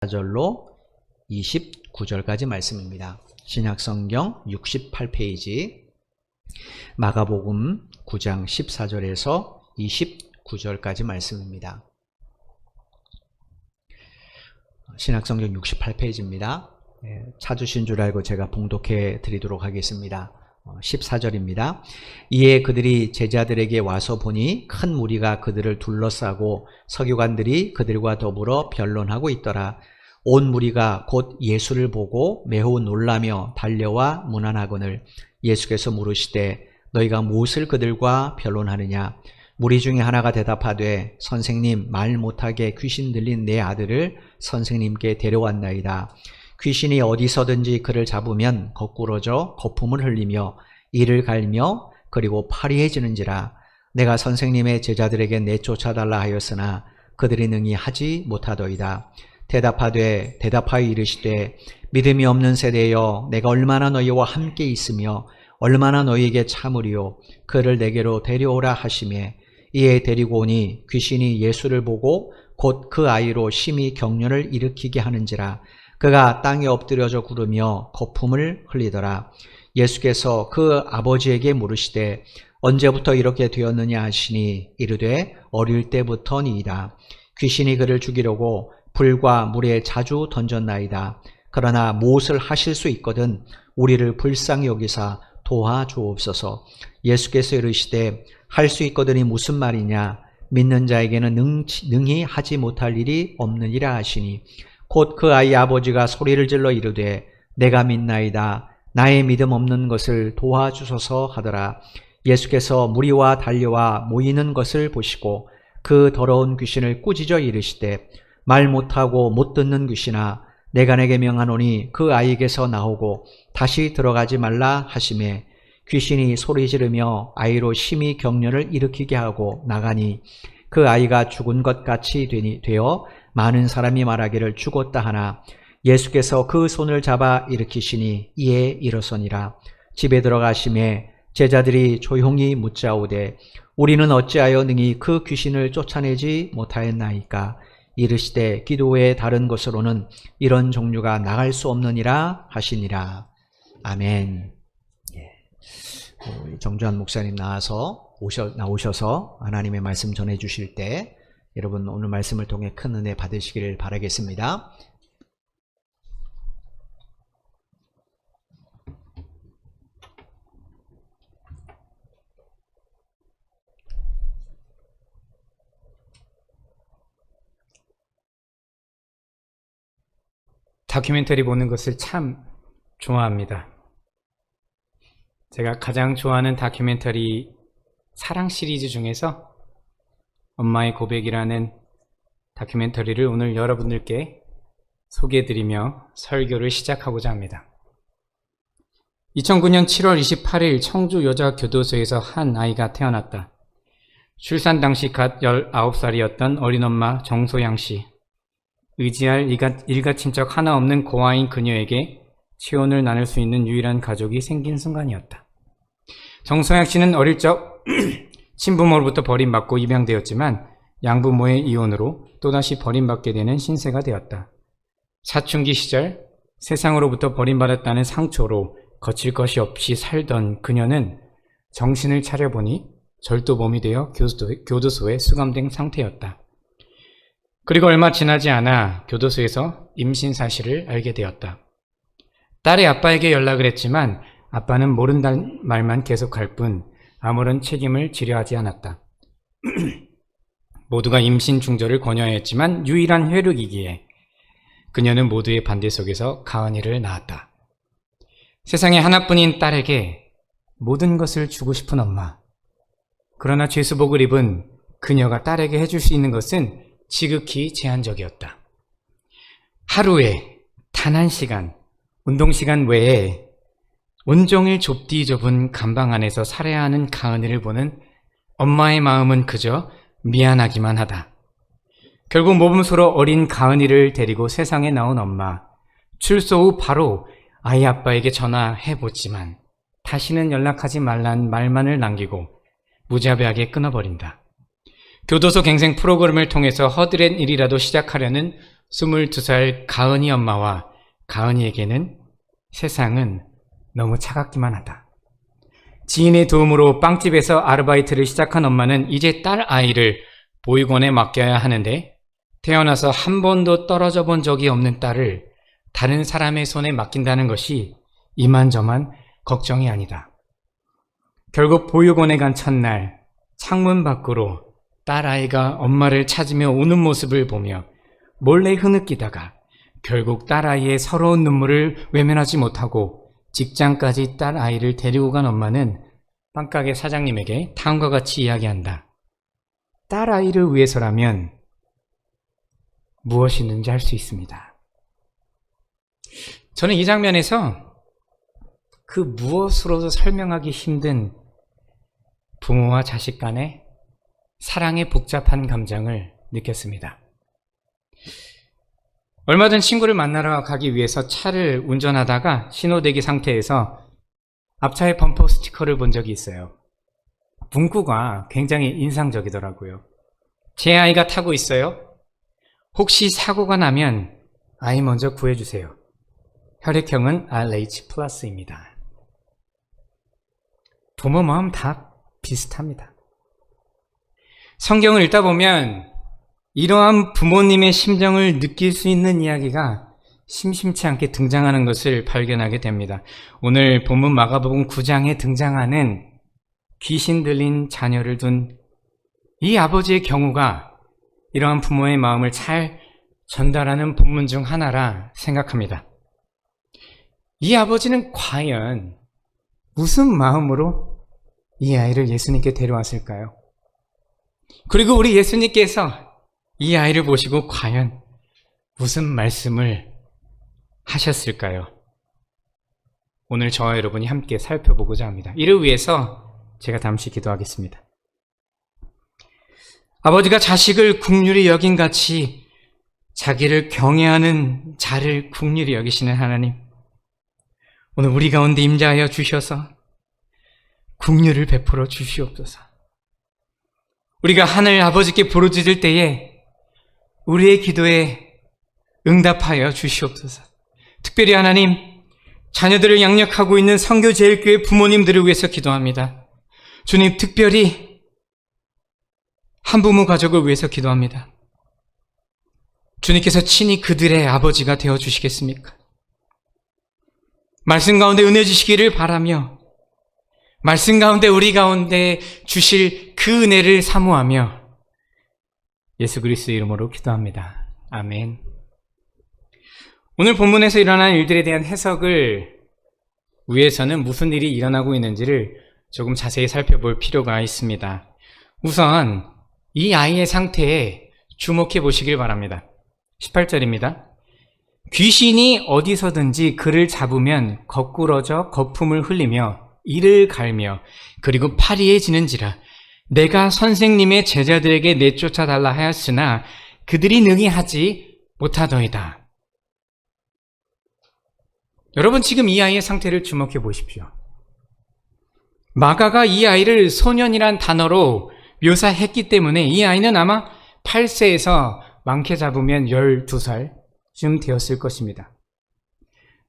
14절로 29절까지 말씀입니다. 신약성경 68페이지 마가복음 9장 14절에서 29절까지 말씀입니다. 신약성경 68페이지입니다. 찾으신 줄 알고 제가 봉독해 드리도록 하겠습니다. 14절입니다. 이에 그들이 제자들에게 와서 보니 큰 무리가 그들을 둘러싸고 서기관들이 그들과 더불어 변론하고 있더라. 온 무리가 곧 예수를 보고 매우 놀라며 달려와 문안하거늘 예수께서 물으시되 너희가 무엇을 그들과 변론하느냐? 무리 중에 하나가 대답하되 선생님, 말 못하게 귀신 들린 내 아들을 선생님께 데려왔나이다. 귀신이 어디서든지 그를 잡으면 거꾸러져 거품을 흘리며 이를 갈며 그리고 파리해지는지라. 내가 선생님의 제자들에게 내쫓아달라 하였으나 그들이 능히 하지 못하더이다. 대답하여 이르시되 믿음이 없는 세대여, 내가 얼마나 너희와 함께 있으며 얼마나 너희에게 참으리요. 그를 내게로 데려오라 하시매 이에 데리고 오니 귀신이 예수를 보고 곧 그 아이로 심히 격려를 일으키게 하는지라. 그가 땅에 엎드려져 구르며 거품을 흘리더라. 예수께서 그 아버지에게 물으시되 언제부터 이렇게 되었느냐 하시니 이르되 어릴 때부터니이다. 귀신이 그를 죽이려고 불과 물에 자주 던졌나이다. 그러나 무엇을 하실 수 있거든 우리를 불쌍히 여기사 도와주옵소서. 예수께서 이르시되 할 수 있거든이 무슨 말이냐? 믿는 자에게는 능히 하지 못할 일이 없느니라 하시니 곧 그 아이 아버지가 소리를 질러 이르되 내가 믿나이다. 나의 믿음 없는 것을 도와주소서 하더라. 예수께서 무리와 달려와 모이는 것을 보시고 그 더러운 귀신을 꾸짖어 이르시되 말 못하고 못 듣는 귀신아, 내가 내게 명하노니 그 아이에게서 나오고 다시 들어가지 말라 하시매 귀신이 소리 지르며 아이로 심히 격려를 일으키게 하고 나가니 그 아이가 죽은 것 같이 되어 많은 사람이 말하기를 죽었다 하나 예수께서 그 손을 잡아 일으키시니 이에 일어서니라. 집에 들어가심에 제자들이 조용히 묻자오되 우리는 어찌하여 능히 그 귀신을 쫓아내지 못하였나이까? 이르시되 기도 외에 다른 것으로는 이런 종류가 나갈 수 없느니라 하시니라. 아멘. 정주환 목사님 나오셔서 하나님의 말씀 전해 주실 때 여러분 오늘 말씀을 통해 큰 은혜 받으시기를 바라겠습니다. 다큐멘터리 보는 것을 참 좋아합니다. 제가 가장 좋아하는 다큐멘터리 사랑 시리즈 중에서 엄마의 고백이라는 다큐멘터리를 오늘 여러분들께 소개해드리며 설교를 시작하고자 합니다. 2009년 7월 28일 청주 여자교도소에서 한 아이가 태어났다. 출산 당시 갓 19살이었던 어린 엄마 정소양 씨. 의지할 일가친척 하나 없는 고아인 그녀에게 체온을 나눌 수 있는 유일한 가족이 생긴 순간이었다. 정소양 씨는 어릴 적 친부모로부터 버림받고 입양되었지만 양부모의 이혼으로 또다시 버림받게 되는 신세가 되었다. 사춘기 시절 세상으로부터 버림받았다는 상처로 거칠 것이 없이 살던 그녀는 정신을 차려보니 절도범이 되어 교도소에 수감된 상태였다. 그리고 얼마 지나지 않아 교도소에서 임신 사실을 알게 되었다. 딸의 아빠에게 연락을 했지만 아빠는 모른다는 말만 계속할 뿐 아무런 책임을 지려 하지 않았다. 모두가 임신 중절을 권유하였지만 유일한 혈육이기에 그녀는 모두의 반대 속에서 가은이를 낳았다. 세상에 하나뿐인 딸에게 모든 것을 주고 싶은 엄마. 그러나 죄수복을 입은 그녀가 딸에게 해줄 수 있는 것은 지극히 제한적이었다. 하루에 단 한 시간, 운동시간 외에 온종일 좁디 좁은 감방 안에서 살아야 하는 가은이를 보는 엄마의 마음은 그저 미안하기만 하다. 결국 모범수로 어린 가은이를 데리고 세상에 나온 엄마. 출소 후 바로 아이 아빠에게 전화해보지만 다시는 연락하지 말란 말만을 남기고 무자비하게 끊어버린다. 교도소 갱생 프로그램을 통해서 허드렛 일이라도 시작하려는 22살 가은이 엄마와 가은이에게는 세상은 너무 차갑기만 하다. 지인의 도움으로 빵집에서 아르바이트를 시작한 엄마는 이제 딸 아이를 보육원에 맡겨야 하는데 태어나서 한 번도 떨어져 본 적이 없는 딸을 다른 사람의 손에 맡긴다는 것이 이만저만 걱정이 아니다. 결국 보육원에 간 첫날 창문 밖으로 딸아이가 엄마를 찾으며 우는 모습을 보며 몰래 흐느끼다가 결국 딸아이의 서러운 눈물을 외면하지 못하고 직장까지 딸아이를 데리고 간 엄마는 빵가게 사장님에게 다음과 같이 이야기한다. 딸아이를 위해서라면 무엇이든지 할 수 있습니다. 저는 이 장면에서 그 무엇으로도 설명하기 힘든 부모와 자식 간의 사랑의 복잡한 감정을 느꼈습니다. 얼마 전 친구를 만나러 가기 위해서 차를 운전하다가 신호대기 상태에서 앞차에 범퍼 스티커를 본 적이 있어요. 문구가 굉장히 인상적이더라고요. 제 아이가 타고 있어요. 혹시 사고가 나면 아이 먼저 구해주세요. 혈액형은 RH+입니다. 부모 마음 다 비슷합니다. 성경을 읽다 보면 이러한 부모님의 심정을 느낄 수 있는 이야기가 심심치 않게 등장하는 것을 발견하게 됩니다. 오늘 본문 마가복음 9장에 등장하는 귀신 들린 자녀를 둔 이 아버지의 경우가 이러한 부모의 마음을 잘 전달하는 본문 중 하나라 생각합니다. 이 아버지는 과연 무슨 마음으로 이 아이를 예수님께 데려왔을까요? 그리고 우리 예수님께서 이 아이를 보시고 과연 무슨 말씀을 하셨을까요? 오늘 저와 여러분이 함께 살펴보고자 합니다. 이를 위해서 제가 잠시 기도하겠습니다. 아버지가 자식을 긍휼히 여긴 같이 자기를 경외하는 자를 긍휼히 여기시는 하나님, 오늘 우리 가운데 임재하여 주셔서 긍휼을 베풀어 주시옵소서. 우리가 하늘 아버지께 부르짖을 때에 우리의 기도에 응답하여 주시옵소서. 특별히 하나님, 자녀들을 양육하고 있는 선교제일교회 부모님들을 위해서 기도합니다. 주님, 특별히 한부모 가족을 위해서 기도합니다. 주님께서 친히 그들의 아버지가 되어 주시겠습니까? 말씀 가운데 은혜 주시기를 바라며 말씀 가운데 우리 가운데 주실 그 은혜를 사모하며 예수 그리스도의 이름으로 기도합니다. 아멘. 오늘 본문에서 일어난 일들에 대한 해석을 위해서는 무슨 일이 일어나고 있는지를 조금 자세히 살펴볼 필요가 있습니다. 우선 이 아이의 상태에 주목해 보시길 바랍니다. 18절입니다. 귀신이 어디서든지 그를 잡으면 거꾸러져 거품을 흘리며 이를 갈며 그리고 파리해지는지라 내가 선생님의 제자들에게 내쫓아 달라 하였으나 그들이 능히 하지 못하더이다. 여러분, 지금 이 아이의 상태를 주목해 보십시오. 마가가 이 아이를 소년이란 단어로 묘사했기 때문에 이 아이는 아마 8세에서 많게 잡으면 12살쯤 되었을 것입니다.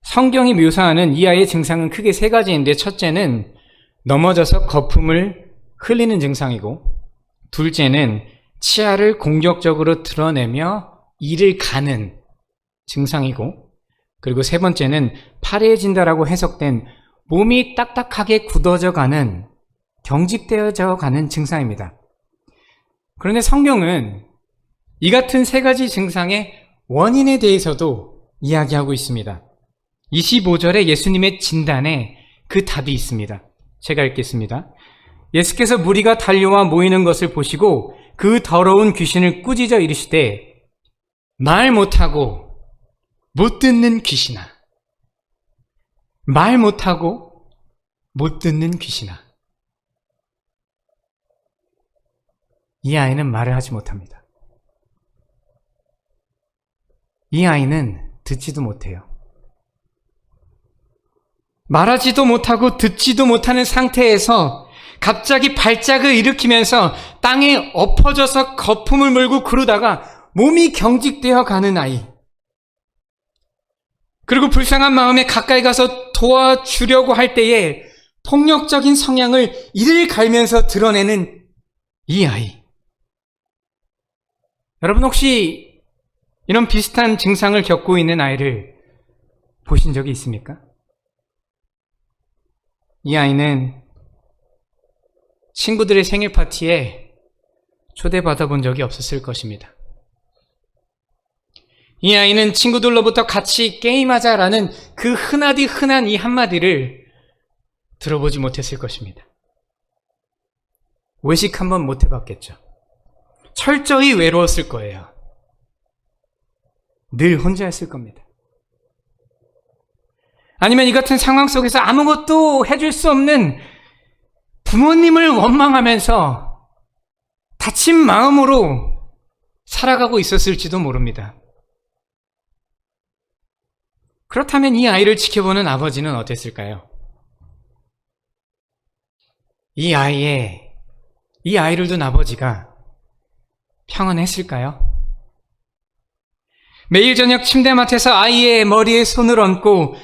성경이 묘사하는 이 아이의 증상은 크게 세 가지인데, 첫째는 넘어져서 거품을 흘리는 증상이고, 둘째는 치아를 공격적으로 드러내며 이를 가는 증상이고, 그리고 세 번째는 파래해진다라고 해석된 몸이 딱딱하게 굳어져 가는, 경직되어져 가는 증상입니다. 그런데 성경은 이 같은 세 가지 증상의 원인에 대해서도 이야기하고 있습니다. 25절에 예수님의 진단에 그 답이 있습니다. 제가 읽겠습니다. 예수께서 무리가 달려와 모이는 것을 보시고 그 더러운 귀신을 꾸짖어 이르시되 말 못하고 못 듣는 귀신아, 말 못하고 못 듣는 귀신아. 이 아이는 말을 하지 못합니다. 이 아이는 듣지도 못해요. 말하지도 못하고 듣지도 못하는 상태에서 갑자기 발작을 일으키면서 땅에 엎어져서 거품을 물고 그러다가 몸이 경직되어 가는 아이. 그리고 불쌍한 마음에 가까이 가서 도와주려고 할 때에 폭력적인 성향을 이를 갈면서 드러내는 이 아이. 여러분 혹시 이런 비슷한 증상을 겪고 있는 아이를 보신 적이 있습니까? 이 아이는 친구들의 생일 파티에 초대받아 본 적이 없었을 것입니다. 이 아이는 친구들로부터 같이 게임하자라는 그 흔하디 흔한 이 한마디를 들어보지 못했을 것입니다. 외식 한번 못 해봤겠죠. 철저히 외로웠을 거예요. 늘 혼자였을 겁니다. 아니면 이 같은 상황 속에서 아무것도 해줄 수 없는 부모님을 원망하면서 다친 마음으로 살아가고 있었을지도 모릅니다. 그렇다면 이 아이를 지켜보는 아버지는 어땠을까요? 이 아이를 둔 아버지가 평안했을까요? 매일 저녁 침대맡에서 아이의 머리에 손을 얹고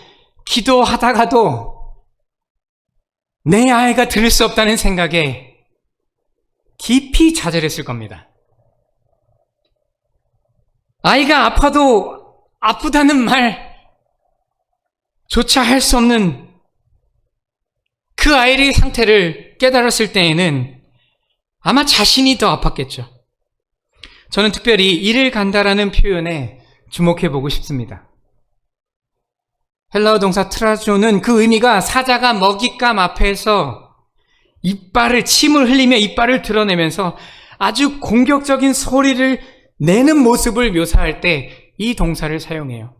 기도하다가도 내 아이가 들을 수 없다는 생각에 깊이 좌절했을 겁니다. 아이가 아파도 아프다는 말조차 할 수 없는 그 아이의 상태를 깨달았을 때에는 아마 자신이 더 아팠겠죠. 저는 특별히 이를 간다라는 표현에 주목해 보고 싶습니다. 헬라어 동사 트라조는 그 의미가 사자가 먹잇감 앞에서 침을 흘리며 이빨을 드러내면서 아주 공격적인 소리를 내는 모습을 묘사할 때 이 동사를 사용해요.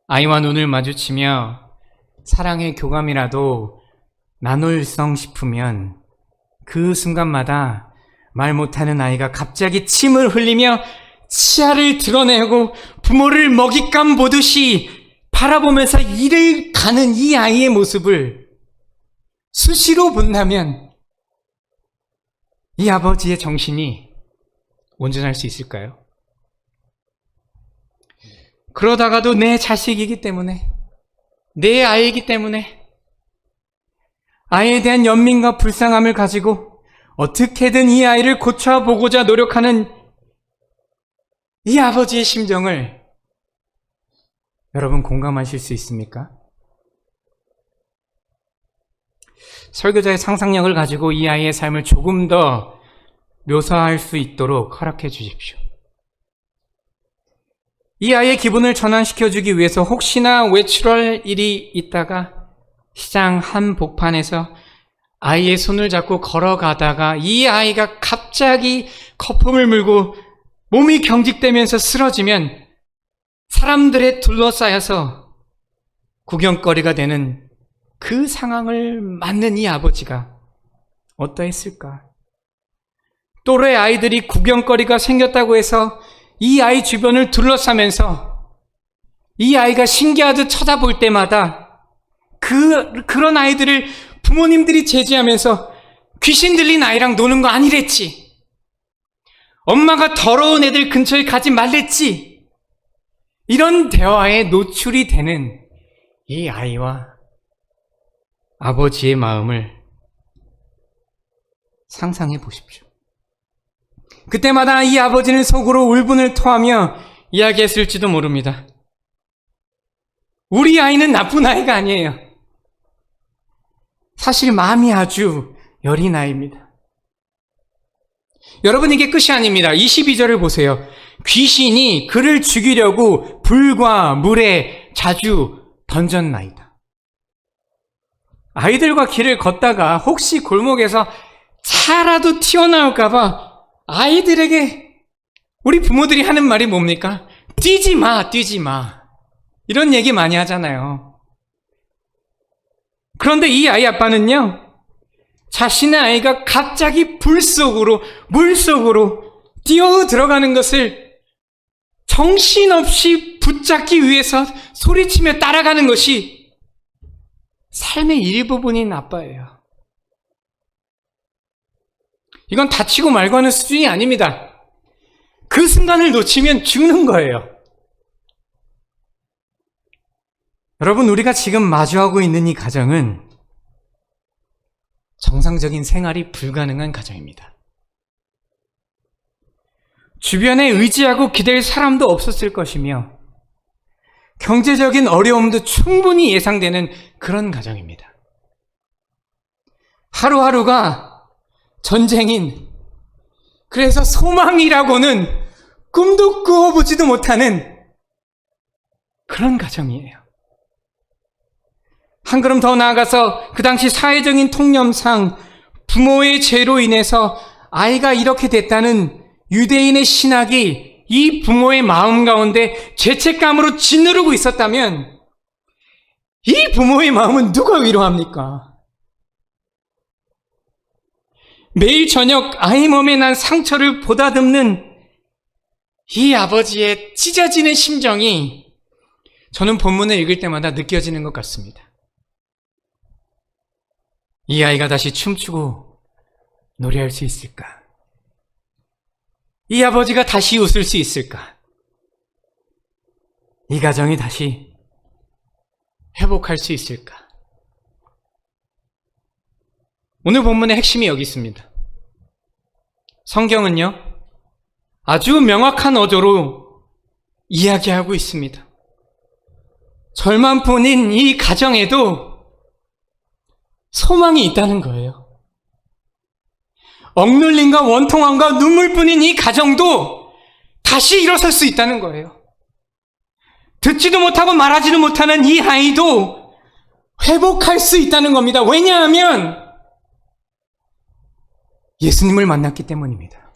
아이와 눈을 마주치며 사랑의 교감이라도 나눌성 싶으면 그 순간마다 말 못하는 아이가 갑자기 침을 흘리며 치아를 드러내고 부모를 먹잇감 보듯이 바라보면서 이를 가는 이 아이의 모습을 수시로 본다면 이 아버지의 정신이 온전할 수 있을까요? 그러다가도 내 자식이기 때문에, 내 아이이기 때문에 아이에 대한 연민과 불쌍함을 가지고 어떻게든 이 아이를 고쳐보고자 노력하는 이 아버지의 심정을 여러분 공감하실 수 있습니까? 설교자의 상상력을 가지고 이 아이의 삶을 조금 더 묘사할 수 있도록 허락해 주십시오. 이 아이의 기분을 전환시켜주기 위해서 혹시나 외출할 일이 있다가 시장 한 복판에서 아이의 손을 잡고 걸어가다가 이 아이가 갑자기 거품을 물고 몸이 경직되면서 쓰러지면 사람들에 둘러싸여서 구경거리가 되는 그 상황을 맞는 이 아버지가 어떠했을까? 또래 아이들이 구경거리가 생겼다고 해서 이 아이 주변을 둘러싸면서 이 아이가 신기하듯 쳐다볼 때마다 그런 아이들을 부모님들이 제지하면서 귀신 들린 아이랑 노는 거 아니랬지. 엄마가 더러운 애들 근처에 가지 말랬지. 이런 대화에 노출이 되는 이 아이와 아버지의 마음을 상상해 보십시오. 그때마다 이 아버지는 속으로 울분을 토하며 이야기했을지도 모릅니다. 우리 아이는 나쁜 아이가 아니에요. 사실 마음이 아주 여린 아이입니다. 여러분, 이게 끝이 아닙니다. 22절을 보세요. 귀신이 그를 죽이려고 불과 물에 자주 던졌나이다. 아이들과 길을 걷다가 혹시 골목에서 차라도 튀어나올까봐 아이들에게 우리 부모들이 하는 말이 뭡니까? 뛰지 마, 뛰지 마. 이런 얘기 많이 하잖아요. 그런데 이 아이 아빠는요, 자신의 아이가 갑자기 물속으로 뛰어 들어가는 것을 정신없이 붙잡기 위해서 소리치며 따라가는 것이 삶의 일부분인 아빠예요. 이건 다치고 말고 하는 수준이 아닙니다. 그 순간을 놓치면 죽는 거예요. 여러분, 우리가 지금 마주하고 있는 이 가정은 정상적인 생활이 불가능한 가정입니다. 주변에 의지하고 기댈 사람도 없었을 것이며 경제적인 어려움도 충분히 예상되는 그런 가정입니다. 하루하루가 전쟁인, 그래서 소망이라고는 꿈도 꾸어보지도 못하는 그런 가정이에요. 한 걸음 더 나아가서 그 당시 사회적인 통념상 부모의 죄로 인해서 아이가 이렇게 됐다는 유대인의 신학이 이 부모의 마음 가운데 죄책감으로 짓누르고 있었다면 이 부모의 마음은 누가 위로합니까? 매일 저녁 아이 몸에 난 상처를 보다듬는 이 아버지의 찢어지는 심정이 저는 본문을 읽을 때마다 느껴지는 것 같습니다. 이 아이가 다시 춤추고 노래할 수 있을까? 이 아버지가 다시 웃을 수 있을까? 이 가정이 다시 회복할 수 있을까? 오늘 본문의 핵심이 여기 있습니다. 성경은요, 아주 명확한 어조로 이야기하고 있습니다. 절만뿐인 이 가정에도 소망이 있다는 거예요. 억눌림과 원통함과 눈물뿐인 이 가정도 다시 일어설 수 있다는 거예요. 듣지도 못하고 말하지도 못하는 이 아이도 회복할 수 있다는 겁니다. 왜냐하면 예수님을 만났기 때문입니다.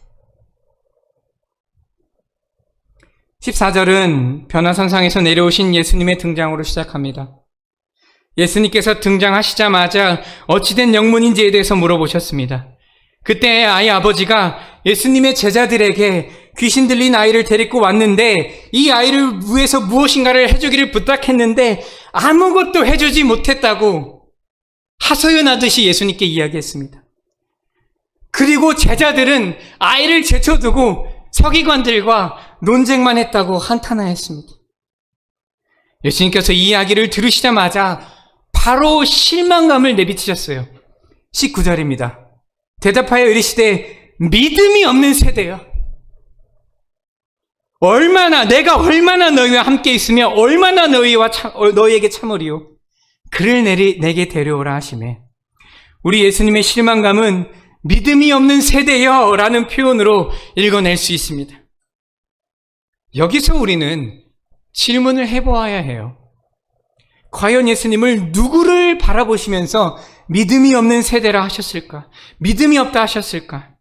14절은 변화선상에서 내려오신 예수님의 등장으로 시작합니다. 예수님께서 등장하시자마자 어찌된 영문인지에 대해서 물어보셨습니다. 그때 아이 아버지가 예수님의 제자들에게 귀신 들린 아이를 데리고 왔는데 이 아이를 위해서 무엇인가를 해주기를 부탁했는데 아무것도 해주지 못했다고 하소연하듯이 예수님께 이야기했습니다. 그리고 제자들은 아이를 제쳐두고 서기관들과 논쟁만 했다고 한탄하였습니다. 예수님께서 이 이야기를 들으시자마자 바로 실망감을 내비치셨어요. 19절입니다. 대답하여 이르시되 믿음이 없는 세대여, 내가 얼마나 너희와 함께 있으며 얼마나 너희에게 참으리요. 그를 내게 데려오라 하시매, 우리 예수님의 실망감은 믿음이 없는 세대여 라는 표현으로 읽어낼 수 있습니다. 여기서 우리는 질문을 해보아야 해요. 과연 예수님을 누구를 바라보시면서 믿음이 없는 세대라 하셨을까? 믿음이 없다 하셨을까?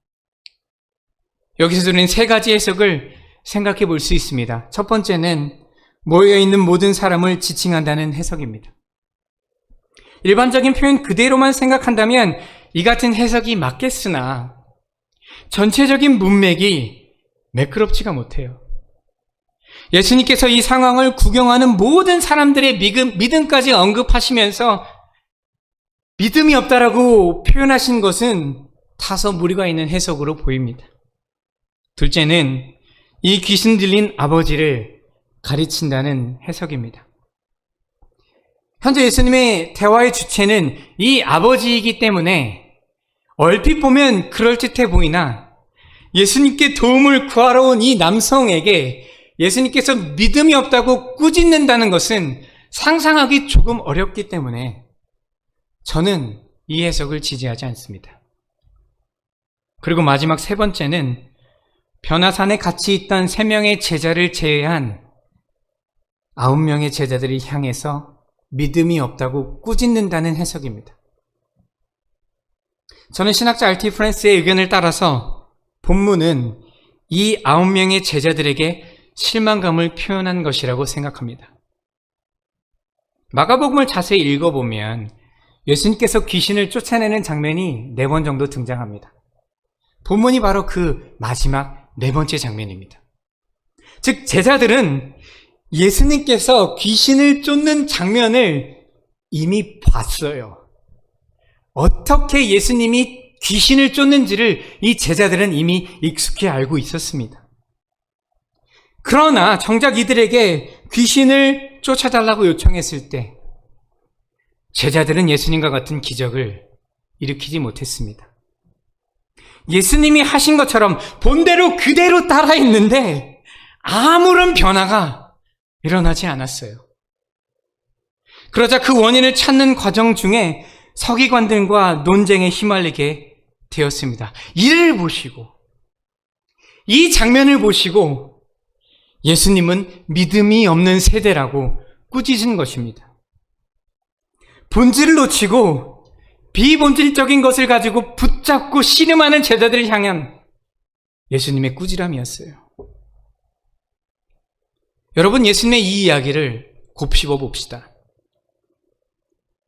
여기서 우리는 세 가지 해석을 생각해 볼 수 있습니다. 첫 번째는 모여있는 모든 사람을 지칭한다는 해석입니다. 일반적인 표현 그대로만 생각한다면 이 같은 해석이 맞겠으나 전체적인 문맥이 매끄럽지가 못해요. 예수님께서 이 상황을 구경하는 모든 사람들의 믿음까지 언급하시면서 믿음이 없다라고 표현하신 것은 다소 무리가 있는 해석으로 보입니다. 둘째는 이 귀신 들린 아버지를 가르친다는 해석입니다. 현재 예수님의 대화의 주체는 이 아버지이기 때문에 얼핏 보면 그럴듯해 보이나 예수님께 도움을 구하러 온 이 남성에게 예수님께서 믿음이 없다고 꾸짖는다는 것은 상상하기 조금 어렵기 때문에 저는 이 해석을 지지하지 않습니다. 그리고 마지막 세 번째는 변화산에 같이 있던 3명의 제자를 제외한 9명의 제자들이 향해서 믿음이 없다고 꾸짖는다는 해석입니다. 저는 신학자 R.T. 프랜스의 의견을 따라서 본문은 이 9명의 제자들에게 실망감을 표현한 것이라고 생각합니다. 마가복음을 자세히 읽어보면 예수님께서 귀신을 쫓아내는 장면이 4번 정도 등장합니다. 본문이 바로 그 마지막 4번째 장면입니다. 즉 제자들은 예수님께서 귀신을 쫓는 장면을 이미 봤어요. 어떻게 예수님이 귀신을 쫓는지를 이 제자들은 이미 익숙히 알고 있었습니다. 그러나 정작 이들에게 귀신을 쫓아달라고 요청했을 때 제자들은 예수님과 같은 기적을 일으키지 못했습니다. 예수님이 하신 것처럼 본대로 그대로 따라했는데 아무런 변화가 일어나지 않았어요. 그러자 그 원인을 찾는 과정 중에 서기관들과 논쟁에 휘말리게 되었습니다. 이를 보시고, 이 장면을 보시고 예수님은 믿음이 없는 세대라고 꾸짖은 것입니다. 본질을 놓치고 비본질적인 것을 가지고 붙잡고 씨름하는 제자들을 향한 예수님의 꾸지람이었어요. 여러분, 예수님의 이 이야기를 곱씹어 봅시다.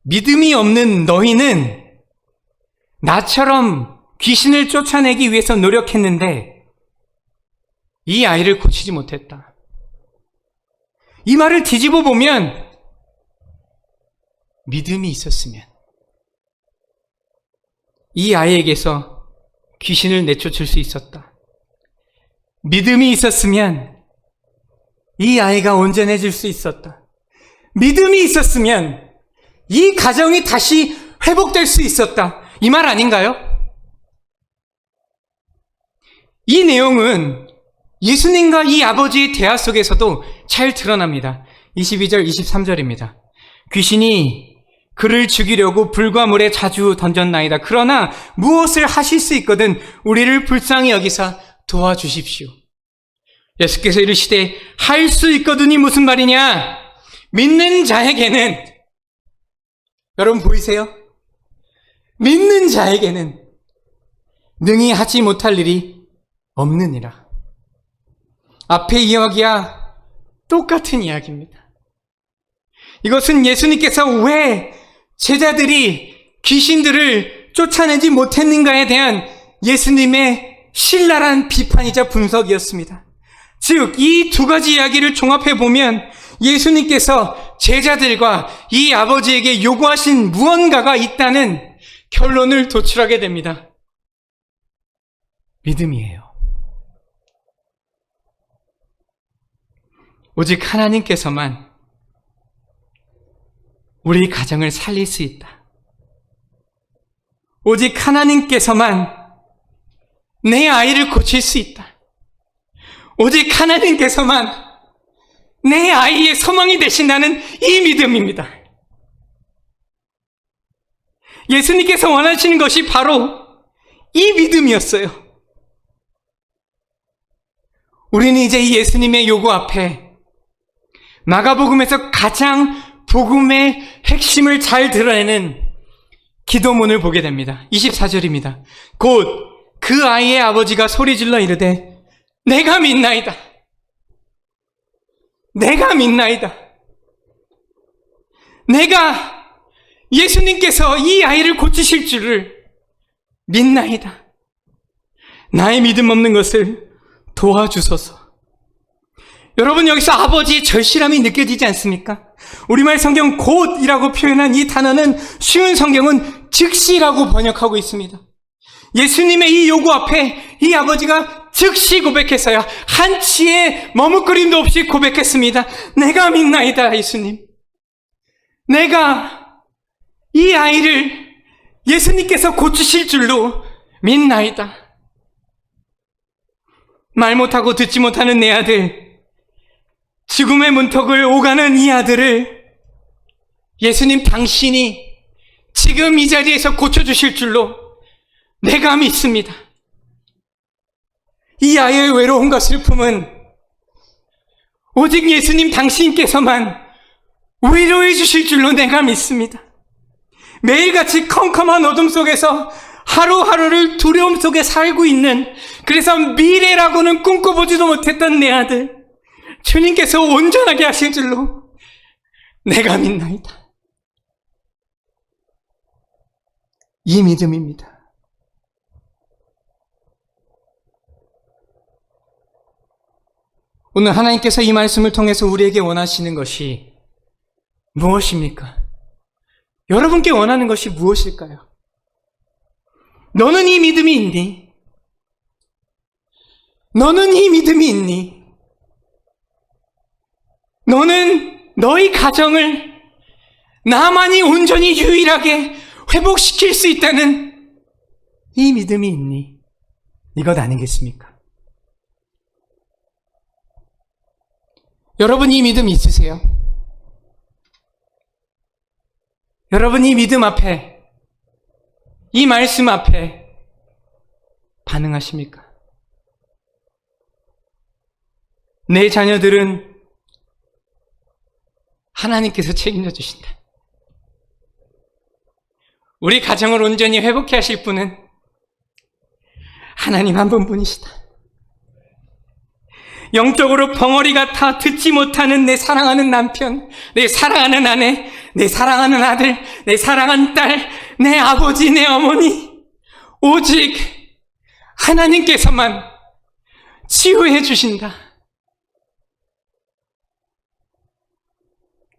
믿음이 없는 너희는 나처럼 귀신을 쫓아내기 위해서 노력했는데 이 아이를 고치지 못했다. 이 말을 뒤집어 보면 믿음이 있었으면 이 아이에게서 귀신을 내쫓을 수 있었다. 믿음이 있었으면 이 아이가 온전해질 수 있었다. 믿음이 있었으면 이 가정이 다시 회복될 수 있었다. 이 말 아닌가요? 이 내용은 예수님과 이 아버지의 대화 속에서도 잘 드러납니다. 22절, 23절입니다. 귀신이 그를 죽이려고 불과 물에 자주 던졌나이다. 그러나 무엇을 하실 수 있거든 우리를 불쌍히 여기사 도와주십시오. 예수께서 이르시되 할 수 있거든이 무슨 말이냐? 믿는 자에게는, 여러분 보이세요? 믿는 자에게는 능히 하지 못할 일이 없느니라. 앞에 이야기와 똑같은 이야기입니다. 이것은 예수님께서 왜 제자들이 귀신들을 쫓아내지 못했는가에 대한 예수님의 신랄한 비판이자 분석이었습니다. 즉, 이 두 가지 이야기를 종합해 보면 예수님께서 제자들과 이 아버지에게 요구하신 무언가가 있다는 결론을 도출하게 됩니다. 믿음이에요. 오직 하나님께서만 우리 가정을 살릴 수 있다. 오직 하나님께서만 내 아이를 고칠 수 있다. 오직 하나님께서만 내 아이의 소망이 되신다는 이 믿음입니다. 예수님께서 원하시는 것이 바로 이 믿음이었어요. 우리는 이제 이 예수님의 요구 앞에 마가복음에서 가장 복음의 핵심을 잘 드러내는 기도문을 보게 됩니다. 24절입니다. 곧 그 아이의 아버지가 소리질러 이르되 내가 믿나이다. 내가 믿나이다. 내가 예수님께서 이 아이를 고치실 줄을 믿나이다. 나의 믿음 없는 것을 도와주소서. 여러분, 여기서 아버지의 절실함이 느껴지지 않습니까? 우리말 성경 곧이라고 표현한 이 단어는 쉬운 성경은 즉시라고 번역하고 있습니다. 예수님의 이 요구 앞에 이 아버지가 즉시 고백했어요. 한치의 머뭇거림도 없이 고백했습니다. 내가 믿나이다, 예수님. 내가 이 아이를 예수님께서 고치실 줄로 믿나이다. 말 못하고 듣지 못하는 내 아들, 죽음의 문턱을 오가는 이 아들을 예수님 당신이 지금 이 자리에서 고쳐주실 줄로 내가 믿습니다. 이 아이의 외로움과 슬픔은 오직 예수님 당신께서만 위로해 주실 줄로 내가 믿습니다. 매일같이 컴컴한 어둠 속에서 하루하루를 두려움 속에 살고 있는, 그래서 미래라고는 꿈꿔보지도 못했던 내 아들, 주님께서 온전하게 하실 줄로 내가 믿나이다. 이 믿음입니다. 오늘 하나님께서 이 말씀을 통해서 우리에게 원하시는 것이 무엇입니까? 여러분께 원하는 것이 무엇일까요? 너는 이 믿음이 있니? 너는 이 믿음이 있니? 너는 너희 가정을 나만이 온전히 유일하게 회복시킬 수 있다는 이 믿음이 있니? 이것 아니겠습니까? 여러분, 이 믿음 있으세요? 여러분, 이 믿음 앞에, 이 말씀 앞에 반응하십니까? 내 자녀들은 하나님께서 책임져 주신다. 우리 가정을 온전히 회복해 하실 분은 하나님 한 분뿐이시다. 영적으로 벙어리 같아 듣지 못하는 내 사랑하는 남편, 내 사랑하는 아내, 내 사랑하는 아들, 내 사랑하는 딸, 내 아버지, 내 어머니, 오직 하나님께서만 치유해 주신다.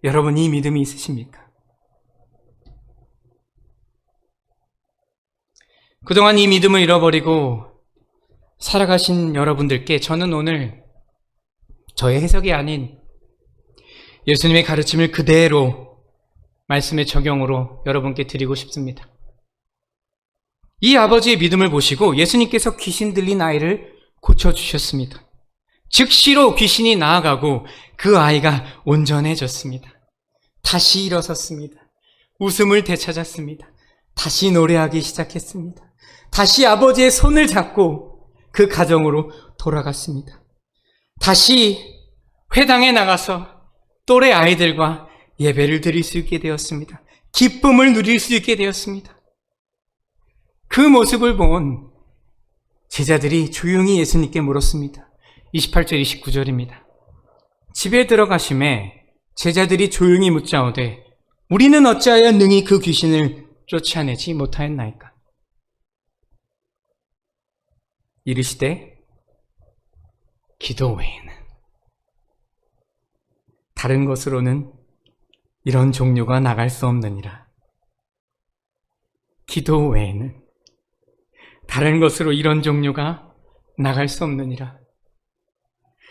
여러분, 이 믿음이 있으십니까? 그동안 이 믿음을 잃어버리고 살아가신 여러분들께 저는 오늘 저의 해석이 아닌 예수님의 가르침을 그대로 말씀의 적용으로 여러분께 드리고 싶습니다. 이 아버지의 믿음을 보시고 예수님께서 귀신 들린 아이를 고쳐주셨습니다. 즉시로 귀신이 나아가고 그 아이가 온전해졌습니다. 다시 일어섰습니다. 웃음을 되찾았습니다. 다시 노래하기 시작했습니다. 다시 아버지의 손을 잡고 그 가정으로 돌아갔습니다. 다시 회당에 나가서 또래 아이들과 예배를 드릴 수 있게 되었습니다. 기쁨을 누릴 수 있게 되었습니다. 그 모습을 본 제자들이 조용히 예수님께 물었습니다. 28절 29절입니다. 집에 들어가심에 제자들이 조용히 묻자오되 우리는 어찌하여 능히 그 귀신을 쫓아내지 못하였나이까? 이르시되 기도 외에는 다른 것으로는 이런 종류가 나갈 수 없느니라. 기도 외에는 다른 것으로 이런 종류가 나갈 수 없느니라.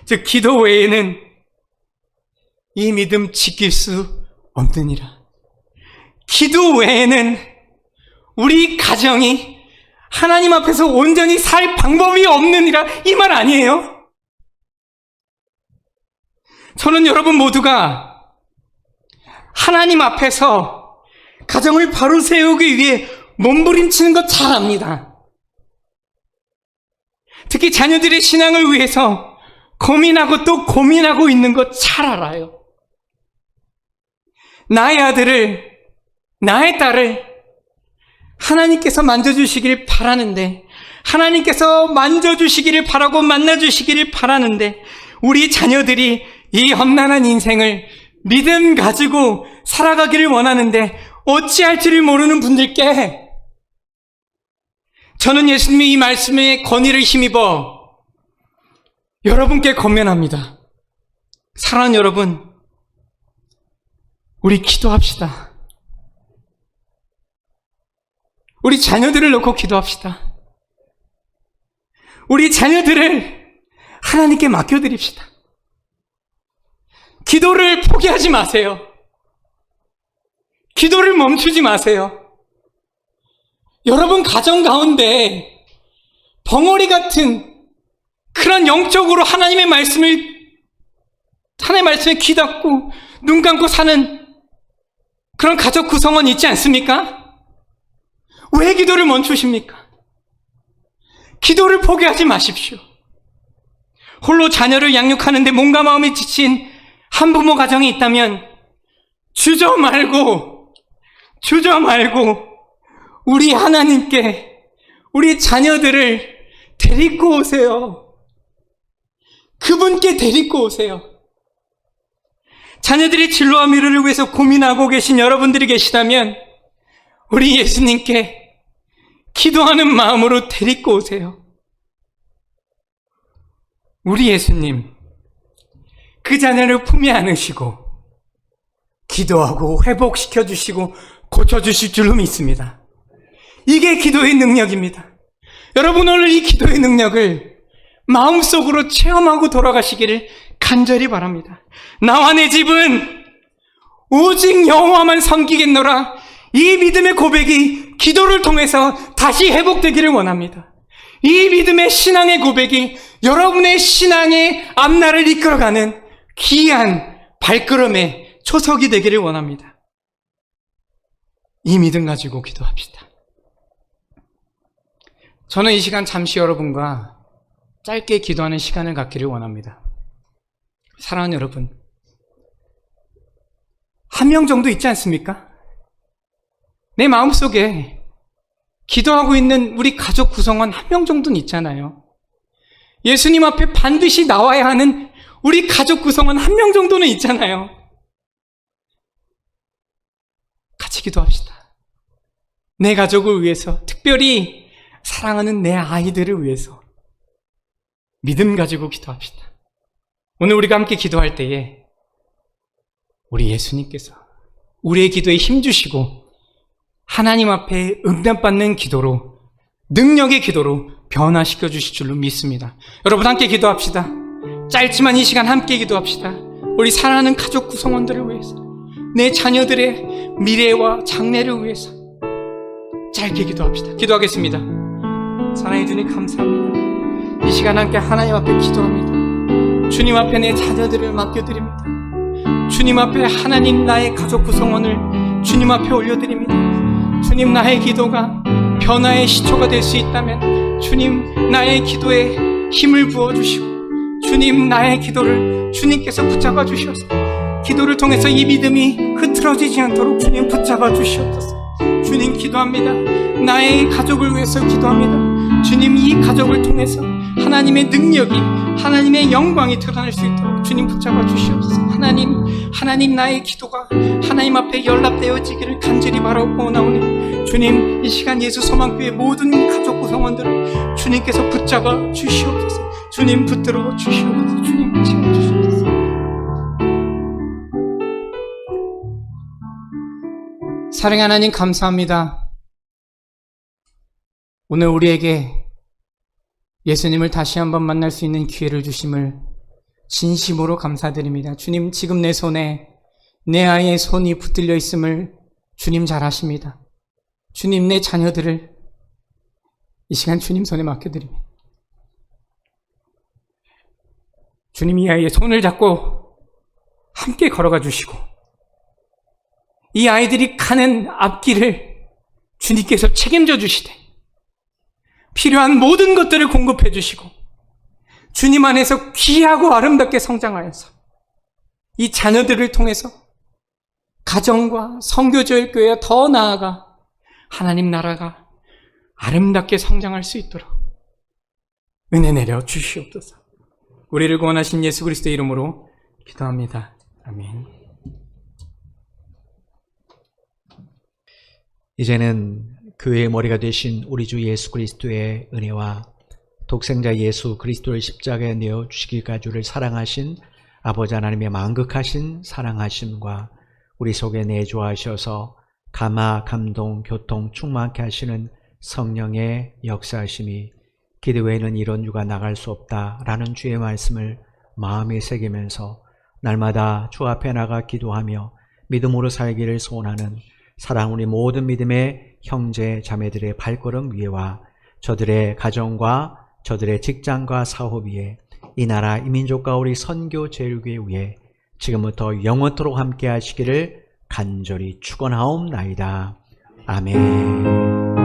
즉 기도 외에는 이 믿음 지킬 수 없느니라. 기도 외에는 우리 가정이 하나님 앞에서 온전히 살 방법이 없느니라. 이 말 아니에요? 저는 여러분 모두가 하나님 앞에서 가정을 바로 세우기 위해 몸부림치는 것 잘 압니다. 특히 자녀들의 신앙을 위해서 고민하고 또 고민하고 있는 것 잘 알아요. 나의 아들을, 나의 딸을 하나님께서 만져주시길 바라는데, 하나님께서 만져주시기를 바라고 만나주시기를 바라는데, 우리 자녀들이 이 험난한 인생을 믿음 가지고 살아가기를 원하는데 어찌할지를 모르는 분들께 저는 예수님의 이 말씀의 권위를 힘입어 여러분께 권면합니다. 사랑하는 여러분, 우리 기도합시다. 우리 자녀들을 놓고 기도합시다. 우리 자녀들을 하나님께 맡겨드립시다. 기도를 포기하지 마세요. 기도를 멈추지 마세요. 여러분 가정 가운데 벙어리 같은 그런 영적으로 하나님의 말씀에 귀 닫고 눈 감고 사는 그런 가족 구성원 있지 않습니까? 왜 기도를 멈추십니까? 기도를 포기하지 마십시오. 홀로 자녀를 양육하는데 몸과 마음이 지친 한부모 가정이 있다면 주저 말고 우리 하나님께 우리 자녀들을 데리고 오세요. 그분께 데리고 오세요. 자녀들이 진로와 미래를 위해서 고민하고 계신 여러분들이 계시다면 우리 예수님께 기도하는 마음으로 데리고 오세요. 우리 예수님, 그 자녀를 품에 안으시고 기도하고 회복시켜 주시고 고쳐주실 줄로 믿습니다. 이게 기도의 능력입니다. 여러분 오늘 이 기도의 능력을 마음속으로 체험하고 돌아가시기를 간절히 바랍니다. 나와 내 집은 오직 여호와만 섬기겠노라. 이 믿음의 고백이 기도를 통해서 다시 회복되기를 원합니다. 이 믿음의 신앙의 고백이 여러분의 신앙의 앞날을 이끌어가는 귀한 발걸음의 초석이 되기를 원합니다. 이 믿음 가지고 기도합시다. 저는 이 시간 잠시 여러분과 짧게 기도하는 시간을 갖기를 원합니다. 사랑하는 여러분, 한 명 정도 있지 않습니까? 내 마음속에 기도하고 있는 우리 가족 구성원 한 명 정도는 있잖아요. 예수님 앞에 반드시 나와야 하는 우리 가족 구성원 한 명 정도는 있잖아요. 같이 기도합시다. 내 가족을 위해서, 특별히 사랑하는 내 아이들을 위해서 믿음 가지고 기도합시다. 오늘 우리가 함께 기도할 때에 우리 예수님께서 우리의 기도에 힘주시고 하나님 앞에 응답받는 기도로, 능력의 기도로 변화시켜 주실 줄로 믿습니다. 여러분 함께 기도합시다. 짧지만 이 시간 함께 기도합시다. 우리 사랑하는 가족 구성원들을 위해서, 내 자녀들의 미래와 장래를 위해서 짧게 기도합시다. 기도하겠습니다. 사랑해 주님 감사합니다. 이 시간 함께 하나님 앞에 기도합니다. 주님 앞에 내 자녀들을 맡겨드립니다. 주님 앞에 하나님 나의 가족 구성원을 주님 앞에 올려드립니다. 주님, 나의 기도가 변화의 시초가 될 수 있다면 주님, 나의 기도에 힘을 부어주시고 주님, 나의 기도를 주님께서 붙잡아 주셔서 기도를 통해서 이 믿음이 흐트러지지 않도록 주님 붙잡아 주시옵소서. 주님, 기도합니다. 나의 가족을 위해서 기도합니다. 주님, 이 가족을 통해서 하나님의 능력이, 하나님의 영광이 드러날 수 있도록 주님 붙잡아 주시옵소서. 하나님 나의 기도가 하나님 앞에 연락되어지기를 간절히 바라고 원하오니 주님, 이 시간 예수 소망교회 모든 가족 구성원들을 주님께서 붙잡아 주시옵소서. 주님, 붙들어 주시옵소서. 주님, 지켜 주시옵소서. 사랑의 하나님 감사합니다. 오늘 우리에게 예수님을 다시 한번 만날 수 있는 기회를 주심을 진심으로 감사드립니다. 주님, 지금 내 손에 내 아이의 손이 붙들려 있음을 주님 잘 아십니다. 주님, 내 자녀들을 이 시간 주님 손에 맡겨드립니다. 주님, 이 아이의 손을 잡고 함께 걸어가 주시고 이 아이들이 가는 앞길을 주님께서 책임져 주시되 필요한 모든 것들을 공급해 주시고 주님 안에서 귀하고 아름답게 성장하여서 이 자녀들을 통해서 가정과 선교조일교회와 더 나아가 하나님 나라가 아름답게 성장할 수 있도록 은혜 내려 주시옵소서. 우리를 구원하신 예수 그리스도의 이름으로 기도합니다. 아멘. 이제는 교회의 머리가 되신 우리 주 예수 그리스도의 은혜와 독생자 예수 그리스도를 십자가에 내어주시기까지를 사랑하신 아버지 하나님의 만극하신 사랑하심과 우리 속에 내주하셔서 감화, 감동, 교통 충만케 하시는 성령의 역사하심이 기도 외에는 이런 유가 나갈 수 없다라는 주의 말씀을 마음에 새기면서 날마다 주 앞에 나가 기도하며 믿음으로 살기를 소원하는 사랑 우리 모든 믿음의 형제 자매들의 발걸음 위에와 저들의 가정과 저들의 직장과 사업 위에 이 나라 이 민족과 우리 선교 제일교회 위에 지금부터 영원토록 함께 하시기를 간절히 축원하옵나이다. 아멘.